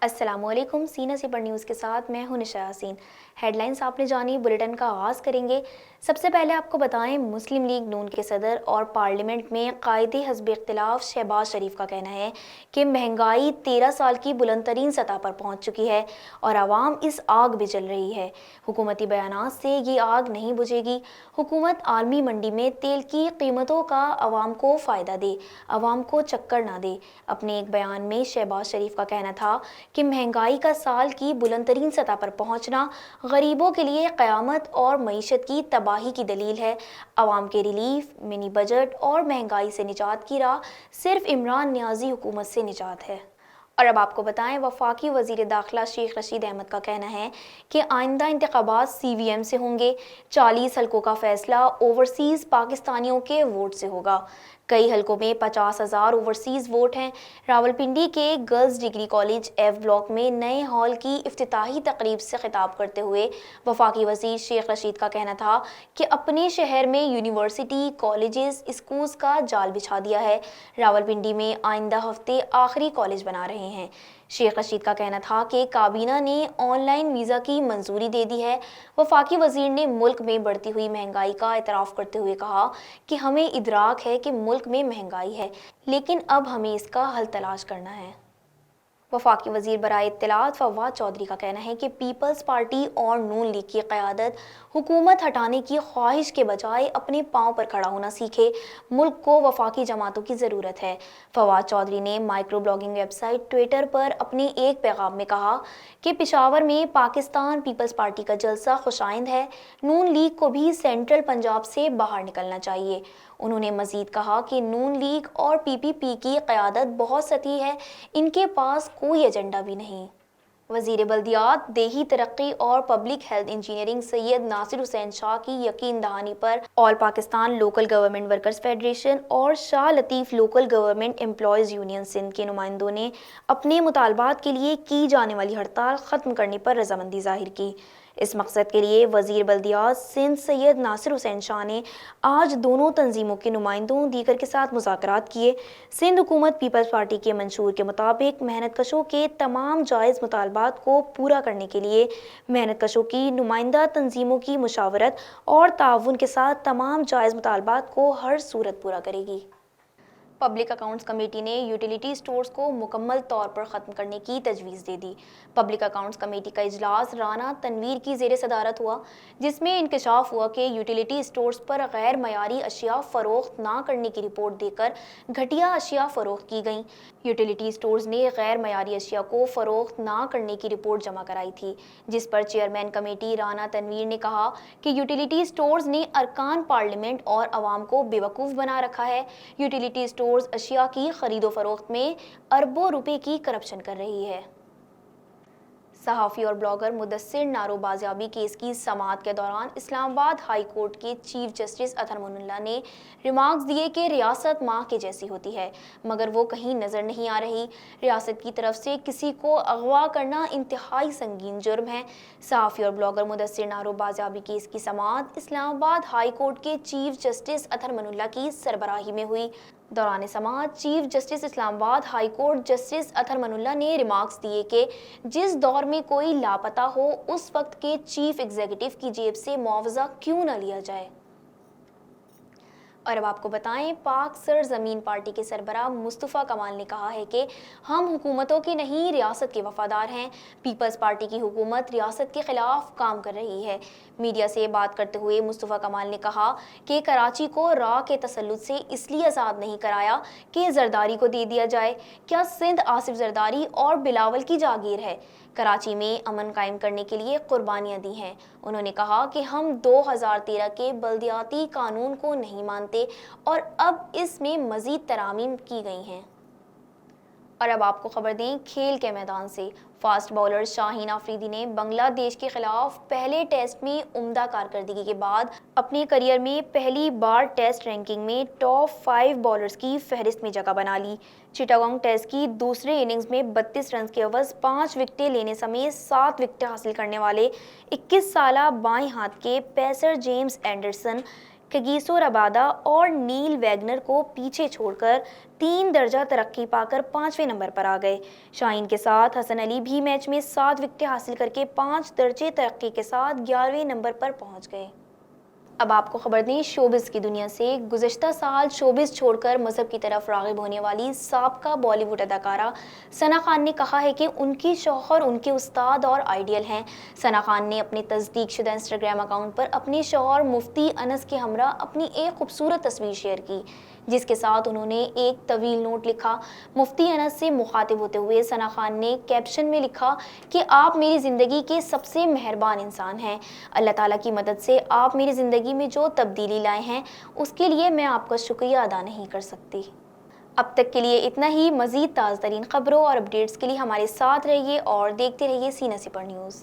السلام علیکم، سینا سی پر نیوز کے ساتھ میں ہوں نشا یاسین۔ ہیڈ لائنز آپ نے جانی، بلیٹن کا آغاز کریں گے۔ سب سے پہلے آپ کو بتائیں، مسلم لیگ نون کے صدر اور پارلیمنٹ میں قائد حزب اختلاف شہباز شریف کا کہنا ہے کہ مہنگائی 13 سال کی بلند ترین سطح پر پہنچ چکی ہے اور عوام اس آگ میں جل رہی ہے۔ حکومتی بیانات سے یہ آگ نہیں بجھے گی۔ حکومت عالمی منڈی میں تیل کی قیمتوں کا عوام کو فائدہ دے، عوام کو چکر نہ دے۔ اپنے ایک بیان میں شہباز شریف کا کہنا تھا کہ مہنگائی کا سال کی بلند ترین سطح پر پہنچنا غریبوں کے لیے قیامت اور معیشت کی تباہی کی دلیل ہے۔ عوام کے ریلیف، منی بجٹ اور مہنگائی سے نجات کی راہ صرف عمران نیازی حکومت سے نجات ہے۔ اور اب آپ کو بتائیں، وفاقی وزیر داخلہ شیخ رشید احمد کا کہنا ہے کہ آئندہ انتخابات سی وی ایم سے ہوں گے۔ 40 حلقوں کا فیصلہ اوورسیز پاکستانیوں کے ووٹ سے ہوگا۔ کئی حلقوں میں 50,000 اوورسیز ووٹ ہیں۔ راولپنڈی کے girls degree college F block میں نئے ہال کی افتتاحی تقریب سے خطاب کرتے ہوئے وفاقی وزیر شیخ رشید کا کہنا تھا کہ اپنے شہر میں یونیورسٹی، کالجز، اسکولز کا جال بچھا دیا ہے۔ راولپنڈی میں آئندہ ہفتے آخری کالج بنا رہے ہیں۔ شیخ رشید کا کہنا تھا کہ کابینہ نے آن لائن ویزا کی منظوری دے دی ہے۔ وفاقی وزیر نے ملک میں بڑھتی ہوئی مہنگائی کا اعتراف کرتے ہوئے کہا کہ ہمیں ادراک ہے کہ ملک میں مہنگائی ہے، لیکن اب ہمیں اس کا حل تلاش کرنا ہے۔ وفاقی وزیر برائے اطلاعات فواد چودھری کا کہنا ہے کہ پیپلز پارٹی اور نون لیگ کی قیادت حکومت ہٹانے کی خواہش کے بجائے اپنے پاؤں پر کھڑا ہونا سیکھے۔ ملک کو وفاقی جماعتوں کی ضرورت ہے۔ فواد چودھری نے micro blogging website Twitter پر اپنے ایک پیغام میں کہا کہ پشاور میں پاکستان پیپلز پارٹی کا جلسہ خوش آئند ہے۔ نون لیگ کو بھی سینٹرل پنجاب سے باہر نکلنا چاہیے۔ انہوں نے مزید کہا کہ نون لیگ اور پی پی پی کی قیادت بہت سطحی ہے، ان کے پاس کوئی ایجنڈا بھی نہیں۔ وزیر بلدیات، دیہی ترقی اور public health engineering Syed Nasir Hussain Shah کی یقین دہانی پر all Pakistan local government workers federation اور Shah Latif local government employees union Sindh کے نمائندوں نے اپنے مطالبات کے لیے کی جانے والی ہڑتال ختم کرنے پر رضامندی ظاہر کی۔ اس مقصد کے لیے وزیر بلدیات سندھ سید ناصر حسین شاہ نے آج دونوں تنظیموں کے نمائندوں دیگر کے ساتھ مذاکرات کیے۔ سندھ حکومت پیپلز پارٹی کے منشور کے مطابق محنت کشوں کے تمام جائز مطالبات کو پورا کرنے کے لیے محنت کشوں کی نمائندہ تنظیموں کی مشاورت اور تعاون کے ساتھ تمام جائز مطالبات کو ہر صورت پورا کرے گی۔ پبلک اکاؤنٹس کمیٹی نے یوٹیلیٹی سٹورز کو مکمل طور پر ختم کرنے کی تجویز دے دی۔ پبلک اکاؤنٹس کمیٹی کا اجلاس رانا تنویر کی زیر صدارت ہوا، جس میں انکشاف ہوا کہ یوٹیلیٹی سٹورز پر غیر معیاری اشیاء فروخت نہ کرنے کی رپورٹ دے کر گھٹیا اشیاء فروخت کی گئیں۔ یوٹیلیٹی سٹورز نے غیر معیاری اشیاء کو فروخت نہ کرنے کی رپورٹ جمع کرائی تھی، جس پر چیئرمین کمیٹی رانا تنویر نے کہا کہ یوٹیلیٹی سٹورز نے ارکان پارلیمنٹ اور عوام کو بے وقوف بنا رکھا ہے۔ یوٹیلیٹی سٹورز اشیاء کی خرید و فروخت میں اربوں روپے کی کرپشن کر رہی ہے۔ صحافی اور بلاگر مدثر نارو بازیابی کیس کی سماعت کے دوران اسلام آباد ہائی کورٹ کے چیف جسٹس اطہر من اللہ نے ریمارکس دیے کہ ریاست ماں کے جیسی ہوتی ہے، مگر وہ کہیں نظر نہیں آ رہی۔ ریاست کی طرف سے کسی کو اغوا کرنا انتہائی سنگین جرم ہے۔ صحافی اور بلاگر مدثر نارو بازیابی کیس کی سماعت اسلام آباد ہائی کورٹ کے چیف جسٹس اطہر من اللہ کی سربراہی میں ہوئی۔ دوران سماعت چیف جسٹس اسلام آباد ہائی کورٹ جسٹس اطہر من اللہ نے ریمارکس دیے کہ جس دور میں کوئی لاپتہ ہو، اس وقت کے چیف ایگزیکٹو کی جیب سے معاوضہ کیوں نہ لیا جائے۔ اور اب آپ کو بتائیں، پاک سرزمین پارٹی کے سربراہ مصطفیٰ کمال نے کہا ہے کہ ہم حکومتوں کے نہیں، ریاست کے وفادار ہیں۔ پیپلز پارٹی کی حکومت ریاست کے خلاف کام کر رہی ہے۔ میڈیا سے بات کرتے ہوئے مصطفیٰ کمال نے کہا کہ کراچی کو را کے تسلط سے اس لیے آزاد نہیں کرایا کہ زرداری کو دے دیا جائے۔ کیا سندھ آصف زرداری اور بلاول کی جاگیر ہے؟ کراچی میں امن قائم کرنے کے لیے قربانیاں دی ہیں۔ انہوں نے کہا کہ ہم 2013 کے بلدیاتی قانون کو نہیں مانتے اور اب اس میں مزید ترامیم کی گئی ہیں۔ اور اب آپ کو خبر دیں کھیل کے میدان سے۔ فاسٹ باؤلر شاہین آفریدی نے بنگلہ دیش کے خلاف پہلے ٹیسٹ میں عمدہ کارکردگی کے بعد اپنے کیریئر میں پہلی بار ٹیسٹ رینکنگ میں ٹاپ 5 باؤلرز کی فہرست میں جگہ بنا لی۔ چٹاگانگ ٹیسٹ کی دوسرے اننگز میں 32 رنز کے عوض 5 وکٹیں لینے سمیت 7 وکٹیں حاصل کرنے والے 21 سالہ بائیں ہاتھ کے پیسر جیمز اینڈرسن کگیسو ربادہ اور نیل ویگنر کو پیچھے چھوڑ کر 3 درجہ ترقی پا کر 5ویں نمبر پر آ گئے۔ شاہین کے ساتھ حسن علی بھی میچ میں 7 وکٹیں حاصل کر کے 5 درجے ترقی کے ساتھ 11ویں نمبر پر پہنچ گئے۔ اب آپ کو خبر دیں شوبز کی دنیا سے۔ گزشتہ سال شوبز چھوڑ کر مذہب کی طرف راغب ہونے والی سابقہ بالی ووڈ اداکارہ ثنا خان نے کہا ہے کہ ان کی شوہر ان کے استاد اور آئیڈیل ہیں۔ ثنا خان نے اپنے تصدیق شدہ انسٹاگرام اکاؤنٹ پر اپنے شوہر مفتی انس کے ہمراہ اپنی ایک خوبصورت تصویر شیئر کی، جس کے ساتھ انہوں نے ایک طویل نوٹ لکھا۔ مفتی انس سے مخاطب ہوتے ہوئے ثنا خان نے کیپشن میں لکھا کہ آپ میری زندگی کے سب سے مہربان انسان ہیں۔ اللہ تعالیٰ کی مدد سے آپ میری زندگی میں جو تبدیلی لائے ہیں اس کے لیے میں آپ کا شکریہ ادا نہیں کر سکتی۔ اب تک کے لیے اتنا ہی۔ مزید تازہ ترین خبروں اور اپڈیٹس کے لیے ہمارے ساتھ رہیے اور دیکھتے رہیے سی نیوز۔